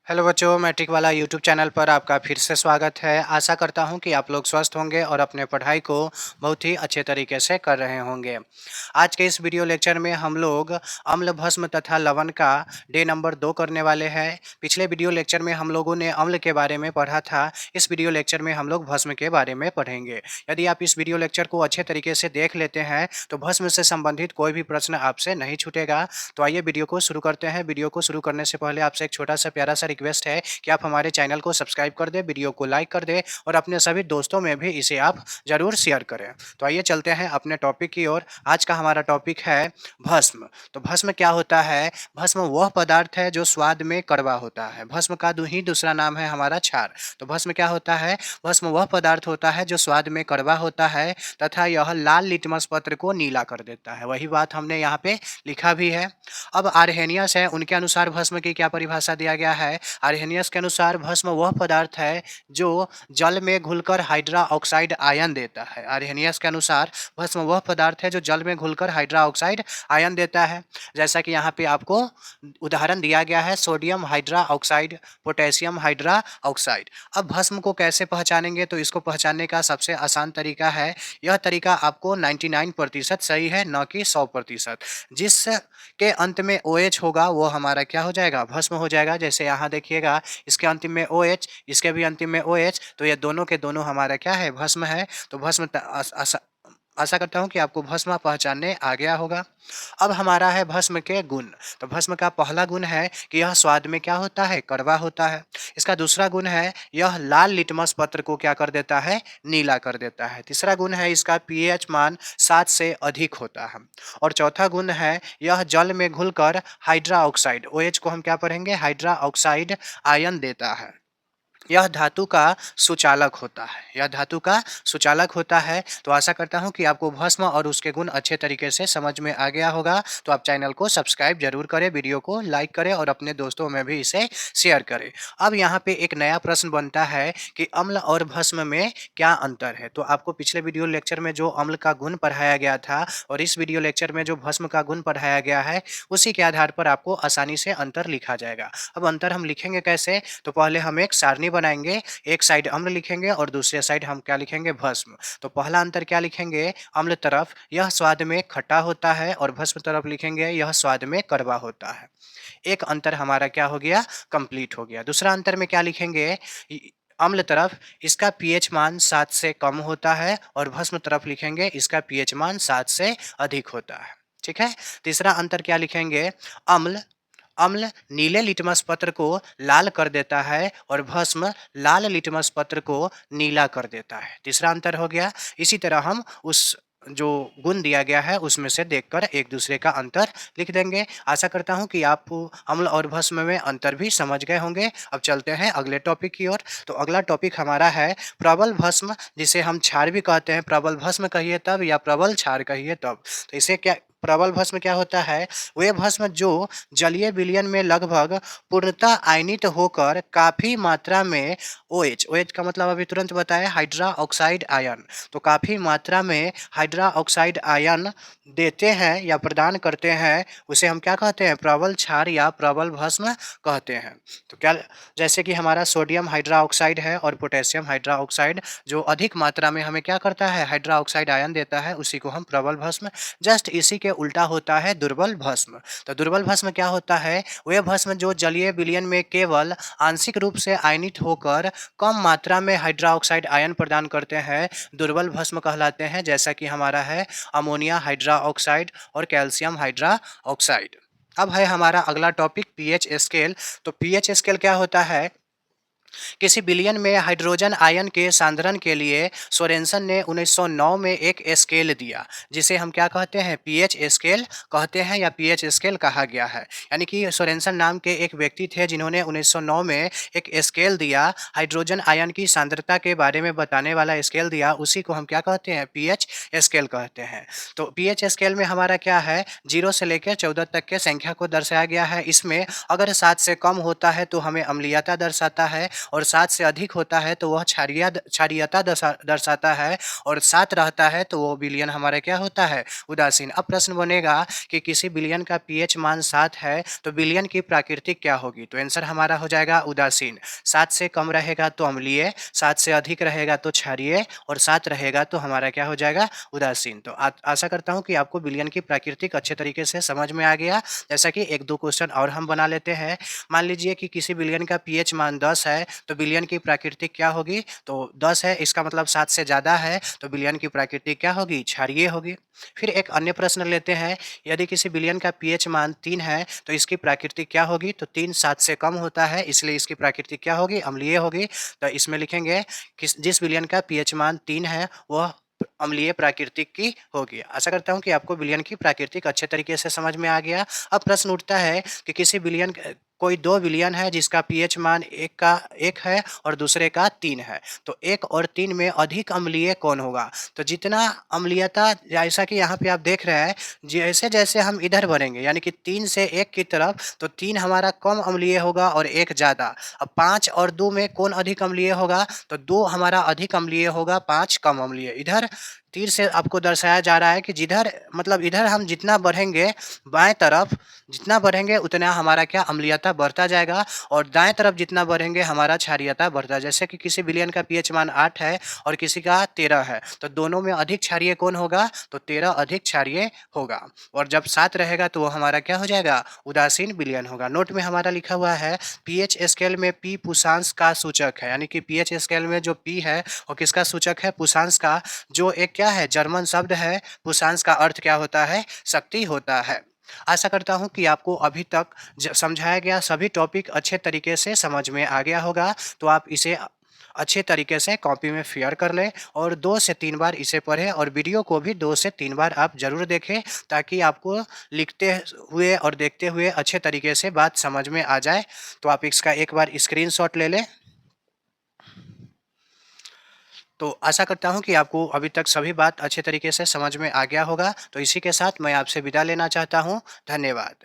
Hello बच्चों, matric वाला YouTube channel पर आपका फिर से स्वागत है। आशा करता हूं कि आप लोग स्वस्थ होंगे और अपने पढ़ाई को बहुत ही अच्छे तरीके से कर रहे होंगे। आज के इस वीडियो लेक्चर में हम लोग अम्ल, भस्म तथा लवण का डे नंबर 2 करने वाले हैं। पिछले वीडियो लेक्चर में हम लोगों ने अम्ल के बारे में पढ़ा था। इस वीडियो लेक्चर में हम लोग भस्म के बारे में पढ़ेंगे। यदि आप इस वीडियो लेक्चर को अच्छे तरीके से देख लेते हैं तो भस्म से संबंधित कोई भी प्रश्न आपसे नहीं छूटेगा। तो आइए वीडियो को शुरू करते हैं। वीडियो को शुरू करने से पहले आपसे एक छोटा सा प्यारा सा रिक्वेस्ट है कि आप हमारे चैनल को सब्सक्राइब कर दें, वीडियो को लाइक कर दें और अपने सभी दोस्तों में भी इसे आप ज़रूर शेयर करें। तो आइए चलते हैं अपने टॉपिक की ओर। आज का हमारा टॉपिक है भस्म। तो भस्म क्या होता है? भस्म वह पदार्थ है जो स्वाद में कड़वा होता है। भस्म का ही दूसरा नाम है हमारा क्षार। तो भस्म क्या होता है? भस्म वह पदार्थ होता है जो स्वाद में कड़वा होता है तथा यह लाल लिटमस पत्र को नीला कर देता है। वही बात हमने यहाँ पे लिखा भी है। अब आर्हेनियस है, उनके अनुसार भस्म की क्या परिभाषा दिया गया है? आर्हेनियस के अनुसार भस्म वह पदार्थ है जो जल में घुलकर हाइड्रा ऑक्साइड आयन देता है। आर्हेनियस के अनुसार भस्म वह पदार्थ है जो जल में घुलकर हाइड्रा ऑक्साइड आयन देता है। जैसा कि यहाँ पे आपको उदाहरण दिया गया है, sodium hydra oxide, potassium hydra oxide. अब भस्म को कैसे पहचानेंगे? तो इसको पहचानने का सबसे आसान तरीका है, यह तरीका आपको 99% सही है, न कि 100%। जिस के अंत में OH होगा वो हमारा क्या हो जाएगा? भस्म हो जाएगा। जैसे यहाँ देखिएगा, इसके अंतिम में OH, इसके भी अंतिम में OH, तो ये दोनों के दोनों हमारा क्या है? भस्म है। तो भस्म आशा करता हूँ कि आपको भस्म पहचानने आ गया होगा। अब हमारा है भस्म के गुण। तो भस्म का पहला गुण है कि यह स्वाद में क्या होता है? कड़वा होता है। इसका दूसरा गुण है यह लाल लिटमस पत्र को क्या कर देता है? नीला कर देता है। तीसरा गुण है इसका pH मान 7 से अधिक होता है। और चौथा गुण है यह जल में घुलकर हाइड्रा ऑक्साइड, OH को हम क्या पढ़ेंगे? हाइड्रा ऑक्साइड आयन देता है। यह धातु का सुचालक होता है। यह धातु का सुचालक होता है। तो आशा करता हूं कि आपको भस्म और उसके गुण अच्छे तरीके से समझ में आ गया होगा। तो आप चैनल को सब्सक्राइब जरूर करें, वीडियो को लाइक करें और अपने दोस्तों में भी इसे शेयर करें। अब यहाँ पे एक नया प्रश्न बनता है कि अम्ल और भस्म में क्या अंतर है? तो आपको पिछले वीडियो लेक्चर में जो अम्ल का गुण पढ़ाया गया था और इस वीडियो लेक्चर में जो भस्म का गुण पढ़ाया गया है, उसी के आधार पर आपको आसानी से अंतर लिखा जाएगा। अब अंतर हम लिखेंगे कैसे? तो पहले हम एक सारणी बनाएंगे। एक साइड अम्ल लिखेंगे और दूसरे साइड हम क्या लिखेंगे? भस्म। तो पहला अंतर क्या लिखेंगे? अम्ल तरफ यह स्वाद में खट्टा होता है और भस्म तरफ लिखेंगे यह स्वाद में कड़वा होता है। एक अंतर हमारा क्या हो गया? कंप्लीट हो गया। दूसरा अंतर में क्या लिखेंगे? अम्ल तरफ इसका pH मान 7 से कम होता है और भस्म तरफ लिखेंगे इसका pH मान 7 से अधिक होता है। ठीक है। तीसरा अंतर क्या लिखेंगे? अम्ल अम्ल नीले लिटमस पत्र को लाल कर देता है और भस्म लाल लिटमस पत्र को नीला कर देता है। तीसरा अंतर हो गया। इसी तरह हम उस जो गुण दिया गया है उसमें से देखकर एक दूसरे का अंतर लिख देंगे। आशा करता हूं कि आप अम्ल और भस्म में अंतर भी समझ गए होंगे। अब चलते हैं अगले टॉपिक की ओर। तो अगला टॉपिक हमारा है प्रबल भस्म, जिसे हम क्षार भी कहते हैं। प्रबल भस्म कहिए तब या प्रबल क्षार कहिए तब। तो इसे क्या, प्रबल भस्म क्या होता है? वे भस्म जो जलीय विलयन में लगभग पूर्णतः आयनित होकर काफी मात्रा में OH का मतलब अभी तुरंत बताया, हाइड्रा ऑक्साइड आयन। तो काफी मात्रा में हाइड्रा ऑक्साइड आयन देते हैं या प्रदान करते हैं, उसे हम क्या कहते हैं? प्रबल क्षार या प्रबल भस्म कहते हैं। तो क्या, जैसे कि हमारा सोडियम हाइड्रा ऑक्साइड है और पोटेशियम हाइड्रा ऑक्साइड जो अधिक मात्रा में हमें क्या करता है? हाइड्रा ऑक्साइड आयन देता है, उसी को हम प्रबल भस्म। जस्ट इसी के उल्टा होता है दुर्बल भस्म। तो दुर्बल भस्म क्या होता है? वह भस्म जो जलीय विलयन में केवल आंशिक रूप से आयनित होकर कम मात्रा में हाइड्रा ऑक्साइड आयन प्रदान करते हैं, दुर्बल भस्म कहलाते हैं। जैसा कि हमारा है अमोनिया हाइड्रा ऑक्साइड और कैल्शियम हाइड्रा ऑक्साइड। अब है हमारा अगला टॉपिक पीएच स्केल। तो पीएच स्केल क्या होता है? किसी विलयन में हाइड्रोजन आयन के सांद्रण के लिए सोरेनसन ने 1909 में एक स्केल दिया, जिसे हम क्या कहते हैं? पीएच स्केल कहते हैं या पीएच स्केल कहा गया है। यानी कि सोरेनसन नाम के एक व्यक्ति थे जिन्होंने 1909 में एक स्केल दिया, हाइड्रोजन आयन की सांद्रता के बारे में बताने वाला स्केल दिया, उसी को हम क्या कहते हैं? पीएच स्केल कहते हैं। तो पीएच स्केल में हमारा क्या है? 0 से लेकर 14 तक के संख्या को दर्शाया गया है। इसमें अगर 7 से कम होता है तो हमें अम्लीयता दर्शाता है और 7 से अधिक होता है तो वह क्षारीयता दर्शाता है और 7 रहता है तो वो विलयन हमारा क्या होता है? उदासीन। अब प्रश्न बनेगा कि किसी विलयन का पीएच मान 7 है तो विलयन की प्राकृतिक क्या होगी? तो आंसर हमारा हो जाएगा उदासीन। 7 से कम रहेगा तो अम्लीय, 7 से अधिक रहेगा तो क्षारीय और 7 रहेगा तो हमारा क्या हो जाएगा? उदासीन। तो आशा करता हूँ कि आपको विलयन की प्राकृतिक अच्छे तरीके से समझ में आ गया। जैसा कि 1-2 क्वेश्चन और हम बना लेते हैं। मान लीजिए कि किसी विलयन का पीएच मान 10 है तो विलयन की प्राकृतिक क्या होगी? तो 10 है, इसका मतलब 7 से ज़्यादा है तो विलयन की प्राकृतिक क्या होगी? क्षारीय होगी। फिर एक अन्य प्रश्न लेते हैं, यदि किसी विलयन का पीएच मान 3 है तो इसकी प्राकृतिक क्या होगी? तो 3 7 से कम होता है इसलिए इसकी प्राकृतिक क्या होगी? अम्लीय होगी। तो इसमें लिखेंगे जिस विलयन का पीएच मान 3 है वह अम्लीय प्राकृतिक की होगी। आशा करता हूँ कि आपको विलयन की प्राकृतिक अच्छे तरीके से समझ में आ गया। अब प्रश्न उठता है कि किसी विलयन कोई 2 विलयन है जिसका पीएच मान 1 है और दूसरे का 3 है। तो 1 और 3 में अधिक अम्लीय कौन होगा? तो जितना अम्लीयता, जैसा कि यहाँ पे आप देख रहे हैं, जैसे-जैसे हम इधर बढ़ेंगे यानी कि 3 से 1 की तरफ तो 3 हमारा कम अम्लीय होगा और 1 ज़्यादा। अब 5 और 2 में कौन अधिक अम्लीय होगा? तो 2 हमारा अधिक अम्लीय होगा, 5 कम अम्लीय। इधर तीर से आपको दर्शाया जा रहा है कि जिधर मतलब इधर हम जितना बढ़ेंगे बाएँ तरफ, जितना बढ़ेंगे उतना हमारा क्या अम्लीयता बढ़ता जाएगा और दाएँ तरफ जितना बढ़ेंगे हमारा क्षारीयता बढ़ता है। जैसे कि किसी विलयन का पीएच मान 8 है और किसी का 13 है, तो दोनों में अधिक क्षारीय कौन होगा? तो 13 अधिक क्षारीय होगा और जब 7 रहेगा तो वो हमारा क्या हो जाएगा? उदासीन विलयन होगा। नोट में हमारा लिखा हुआ है पीएच स्केल में पी पुषांश का सूचक है, यानी कि पीएच स्केल में जो पी है वो किसका सूचक है? पुषांश का, जो एक क्या है? जर्मन शब्द है। पुषांश का अर्थ क्या होता है? शक्ति होता है। आशा करता हूँ कि आपको अभी तक समझाया गया सभी टॉपिक अच्छे तरीके से समझ में आ गया होगा। तो आप इसे अच्छे तरीके से कॉपी में शेयर कर लें और 2 से 3 बार इसे पढ़ें और वीडियो को भी 2 से 3 बार आप ज़रूर देखें ताकि आपको लिखते हुए और देखते हुए अच्छे तरीके से बात समझ में आ जाए। तो आप इसका एक बार स्क्रीनशॉट ले लें। तो आशा करता हूँ कि आपको अभी तक सभी बात अच्छे तरीके से समझ में आ गया होगा। तो इसी के साथ मैं आपसे विदा लेना चाहता हूँ। धन्यवाद।